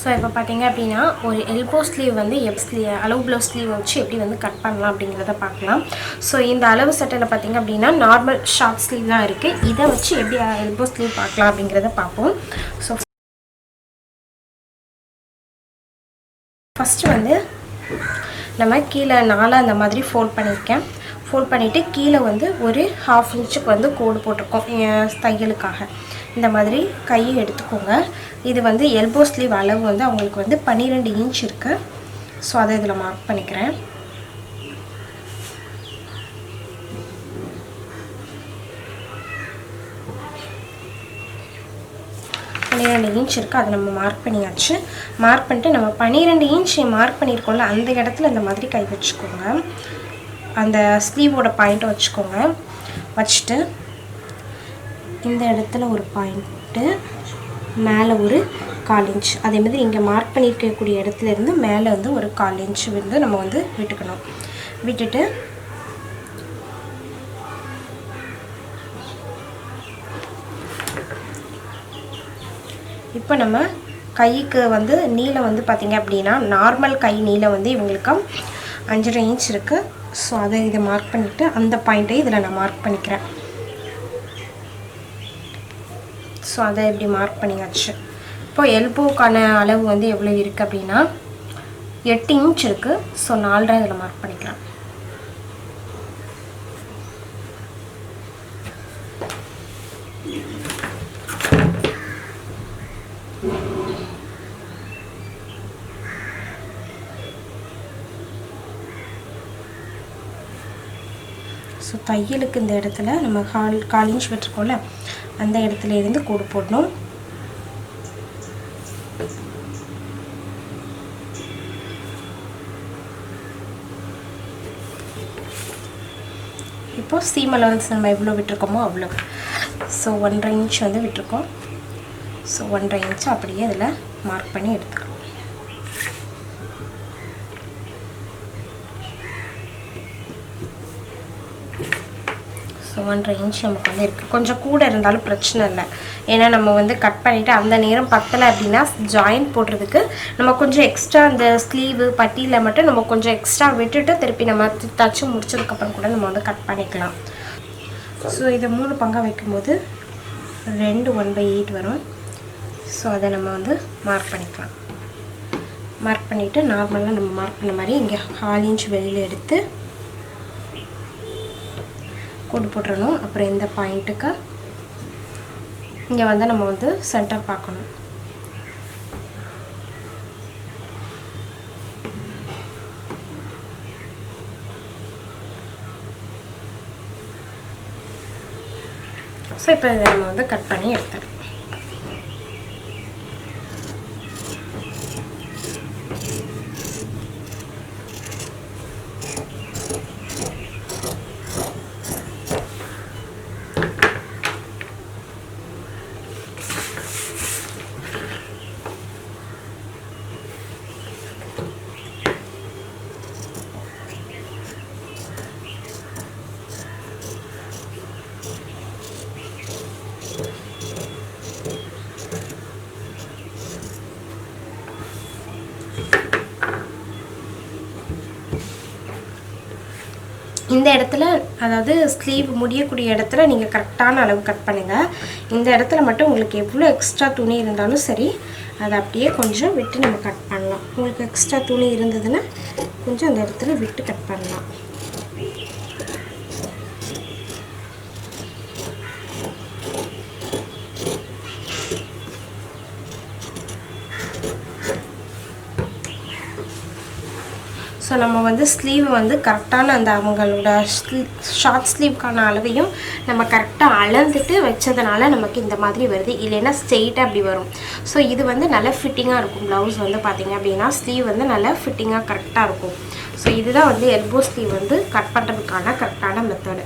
So இப்போ பார்த்தீங்க அப்படின்னா ஒரு எல்போ ஸ்லீவ் வந்து அளவு ப்ளவுஸ் ஸ்லீவ் வச்சு எப்படி வந்து கட் பண்ணலாம் அப்படிங்கிறத பார்க்கலாம். ஸோ இந்த அளவு சட்டையில் பார்த்தீங்க அப்படின்னா நார்மல் ஷார்ட் ஸ்லீவ் தான் இருக்குது. இதை வச்சு எப்படி எல்போ ஸ்லீவ் பார்க்கலாம் அப்படிங்கிறத பார்ப்போம். ஸோ ஃபஸ்ட்டு வந்து நம்ம கீழே 4 அந்த மாதிரி ஃபோல்ட் பண்ணியிருக்கேன். ஃபோல்ட் பண்ணிவிட்டு கீழே வந்து ஒரு 1/2 இன்ச்சுக்கு வந்து கோடு போட்டிருக்கோம் தையலுக்காக. இந்த மாதிரி கையை எடுத்துக்கோங்க. இது வந்து எல்போ ஸ்லீவ் அளவு வந்து அவங்களுக்கு வந்து 12 இன்ச் இருக்குது. ஸோ அதை இதில் மார்க் பண்ணிக்கிறேன். இன்ச் இருக்குது, அதை நம்ம மார்க் பண்ணியாச்சு. மார்க் பண்ணிட்டு நம்ம 12 இன்ச் மார்க் பண்ணியிருக்கோம்ல, அந்த இடத்துல இந்த மாதிரி கை வச்சுக்கோங்க. அந்த ஸ்லீவோட பாயிண்ட்டை வச்சுக்கோங்க. வச்சுட்டு இந்த இடத்துல ஒரு பாயிண்ட்டு, மேலே ஒரு 1/4 இன்ச், அதே மாதிரி இங்கே மார்க் பண்ணியிருக்கக்கூடிய இடத்துலேருந்து மேலே வந்து ஒரு 1/4 இன்ச் வந்து நம்ம வந்து விட்டுக்கணும். விட்டுட்டு இப்போ நம்ம கைக்கு வந்து நீளம் வந்து பார்த்திங்க அப்படின்னா நார்மல் கை நீளம் வந்து இவங்களுக்கு 5.5 இன்ச் இருக்குது. ஸோ அதை இதை மார்க் பண்ணிவிட்டு அந்த பாயிண்ட்டை இதில் நான் மார்க் பண்ணிக்கிறேன். ஸோ அதை இப்படி மார்க் பண்ணியாச்சு. இப்போ எல்போக்கான அளவு வந்து எவ்வளோ இருக்குது அப்படின்னா 8 இன்ச் இருக்குது. ஸோ 4.5 இதில் மார்க் பண்ணிக்கிறேன். ஸோ தையலுக்கு இந்த இடத்துல நம்ம 1/4 இன்ச் விட்டுருக்கோம்ல, அந்த இடத்துல இருந்து கோடு போடணும். இப்போ சீம் அலவன்ஸ் நம்ம எவ்வளோ விட்டுருக்கோமோ அவ்வளோ. ஸோ 1.5 இன்ச் வந்து விட்டுருக்கோம். ஸோ 1.5 இன்ச் அப்படியே இதில் மார்க் பண்ணி எடுத்துக்கலாம். ஸோ 1.5 இன்ச் நமக்கு வந்து இருக்குது. கொஞ்சம் கூட இருந்தாலும் பிரச்சனை இல்லை. ஏன்னா நம்ம வந்து கட் பண்ணிவிட்டு அந்த நேரம் பத்தலை அப்படின்னா ஜாயிண்ட் போடுறதுக்கு நம்ம கொஞ்சம் எக்ஸ்ட்ரா அந்த ஸ்லீவு பட்டியில் மட்டும் நம்ம கொஞ்சம் எக்ஸ்ட்ரா விட்டுட்டு திருப்பி நம்ம தச்சு முடிச்சதுக்கப்புறம் கூட நம்ம வந்து கட் பண்ணிக்கலாம். ஸோ இதை 3 பங்காக வைக்கும்போது 2 1/8 வரும். ஸோ அதை நம்ம வந்து மார்க் பண்ணிக்கலாம். மார்க் பண்ணிவிட்டு நார்மலாக நம்ம மார்க் பண்ண மாதிரி இங்கே 1/4 இன்ச் வெளியில் எடுத்து கோடு போட்டுறணும். அப்புறம் இந்த பாயிண்ட்டுக்கு இங்கே வந்து நம்ம வந்து சென்டர் பார்க்கணும். ஸோ இப்போ இதை நம்ம வந்து கட் பண்ணி எடுத்துடலாம். இந்த இடத்துல அதாவது ஸ்லீவ் முடியக்கூடிய இடத்துல நீங்கள் கரெக்டான அளவு கட் பண்ணுங்கள். இந்த இடத்துல மட்டும் உங்களுக்கு எவ்வளோ எக்ஸ்ட்ரா துணி இருந்தாலும் சரி, அதை அப்படியே கொஞ்சம் விட்டு நம்ம கட் பண்ணலாம். உங்களுக்கு எக்ஸ்ட்ரா துணி இருந்ததுன்னா கொஞ்சம் அந்த இடத்துல விட்டு கட் பண்ணலாம். ஸோ நம்ம வந்து ஸ்லீவ் வந்து கரெக்டான அந்த அவங்களோட ஷார்ட் ஸ்லீவ்க்கான அளவையும் நம்ம கரெக்டாக அளந்துட்டு வச்சதுனால நமக்கு இந்த மாதிரி வருது. இல்லைன்னா ஸ்ட்ரெயிட்டாக அப்படி வரும். ஸோ இது வந்து நல்ல ஃபிட்டிங்காக இருக்கும். ப்ளவுஸ் வந்து பார்த்திங்க அப்படின்னா ஸ்லீவ் வந்து நல்லா ஃபிட்டிங்காக கரெக்டாக இருக்கும். ஸோ இதுதான் வந்து எல்போ ஸ்லீவ் வந்து கட் பண்ணுறதுக்கான கரெக்டான மெத்தடு.